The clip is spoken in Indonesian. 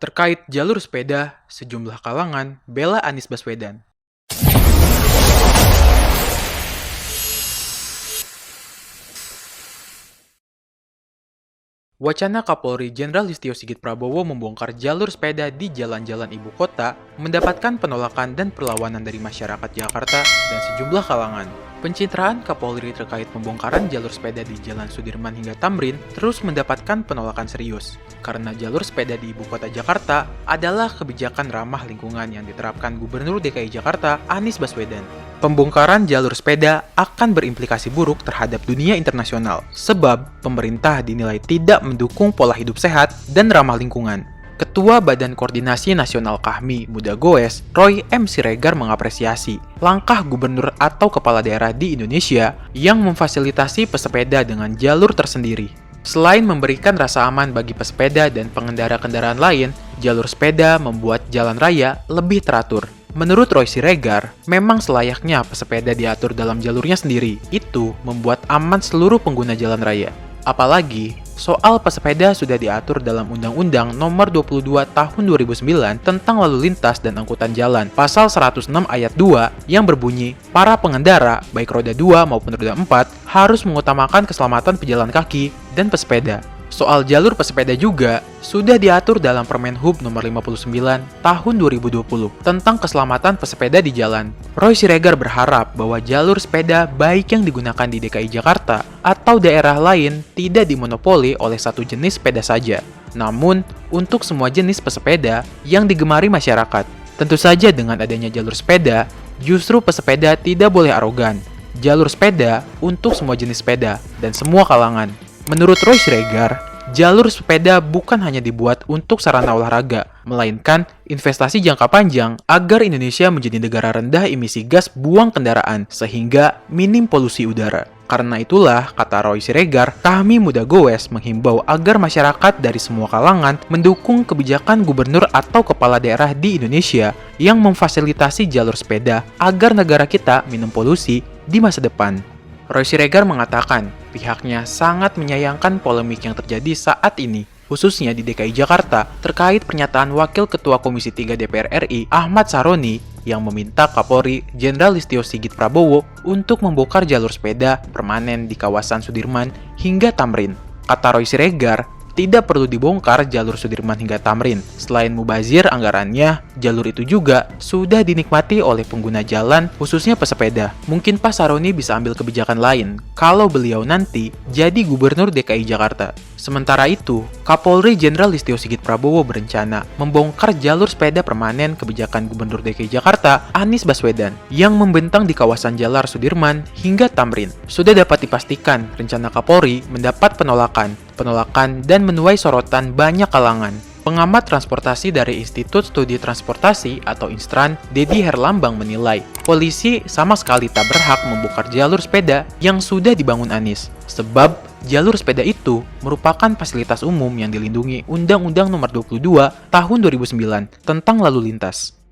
Terkait jalur sepeda, sejumlah kalangan bela Anies Baswedan. Wacana Kapolri Jenderal Listio Sigit Prabowo membongkar jalur sepeda di jalan-jalan ibu kota mendapatkan penolakan dan perlawanan dari masyarakat Jakarta dan sejumlah kalangan. Pencitraan Kapolri terkait pembongkaran jalur sepeda di Jalan Sudirman hingga Tamrin terus mendapatkan penolakan serius, karena jalur sepeda di ibu kota Jakarta adalah kebijakan ramah lingkungan yang diterapkan Gubernur DKI Jakarta Anies Baswedan. Pembongkaran jalur sepeda akan berimplikasi buruk terhadap dunia internasional, sebab pemerintah dinilai tidak mendukung pola hidup sehat dan ramah lingkungan. Ketua Badan Koordinasi Nasional KAHMI Muda Goes, Roy M. Siregar mengapresiasi langkah gubernur atau kepala daerah di Indonesia yang memfasilitasi pesepeda dengan jalur tersendiri. Selain memberikan rasa aman bagi pesepeda dan pengendara kendaraan lain, jalur sepeda membuat jalan raya lebih teratur. Menurut Roy Siregar, memang selayaknya pesepeda diatur dalam jalurnya sendiri. Itu membuat aman seluruh pengguna jalan raya. Apalagi, soal pesepeda sudah diatur dalam Undang-Undang Nomor 22 Tahun 2009 tentang Lalu Lintas dan Angkutan Jalan, Pasal 106 Ayat 2 yang berbunyi, para pengendara, baik roda 2 maupun roda 4, harus mengutamakan keselamatan pejalan kaki dan pesepeda. Soal jalur pesepeda juga sudah diatur dalam Permen Hub Nomor 59 Tahun 2020 tentang keselamatan pesepeda di jalan. Roy Siregar berharap bahwa jalur sepeda baik yang digunakan di DKI Jakarta atau daerah lain tidak dimonopoli oleh satu jenis sepeda saja, namun untuk semua jenis pesepeda yang digemari masyarakat. Tentu saja dengan adanya jalur sepeda, justru pesepeda tidak boleh arogan. Jalur sepeda untuk semua jenis sepeda dan semua kalangan. Menurut Roy Siregar, jalur sepeda bukan hanya dibuat untuk sarana olahraga, melainkan investasi jangka panjang agar Indonesia menjadi negara rendah emisi gas buang kendaraan sehingga minim polusi udara. Karena itulah, kata Roy Siregar, KAHMI Muda Goes menghimbau agar masyarakat dari semua kalangan mendukung kebijakan gubernur atau kepala daerah di Indonesia yang memfasilitasi jalur sepeda agar negara kita minim polusi di masa depan. Roy Siregar mengatakan pihaknya sangat menyayangkan polemik yang terjadi saat ini, khususnya di DKI Jakarta, terkait pernyataan Wakil Ketua Komisi 3 DPR RI, Ahmad Saroni, yang meminta Kapolri Jenderal Listio Sigit Prabowo untuk membongkar jalur sepeda permanen di kawasan Sudirman hingga Tamrin. Kata Roy Siregar, tidak perlu dibongkar jalur Sudirman hingga Tamrin. Selain mubazir anggarannya, jalur itu juga sudah dinikmati oleh pengguna jalan, khususnya pesepeda. Mungkin Pak Saroni bisa ambil kebijakan lain kalau beliau nanti jadi Gubernur DKI Jakarta. Sementara itu, Kapolri Jenderal Listio Sigit Prabowo berencana membongkar jalur sepeda permanen kebijakan Gubernur DKI Jakarta Anies Baswedan yang membentang di kawasan Jalan Sudirman hingga Tamrin. Sudah dapat dipastikan rencana Kapolri mendapat penolakan dan menuai sorotan banyak kalangan. Pengamat transportasi dari Institut Studi Transportasi atau Instran, Dedi Herlambang menilai, polisi sama sekali tak berhak membongkar jalur sepeda yang sudah dibangun Anies. Sebab jalur sepeda itu merupakan fasilitas umum yang dilindungi Undang-Undang Nomor 22 Tahun 2009 tentang Lalu Lintas.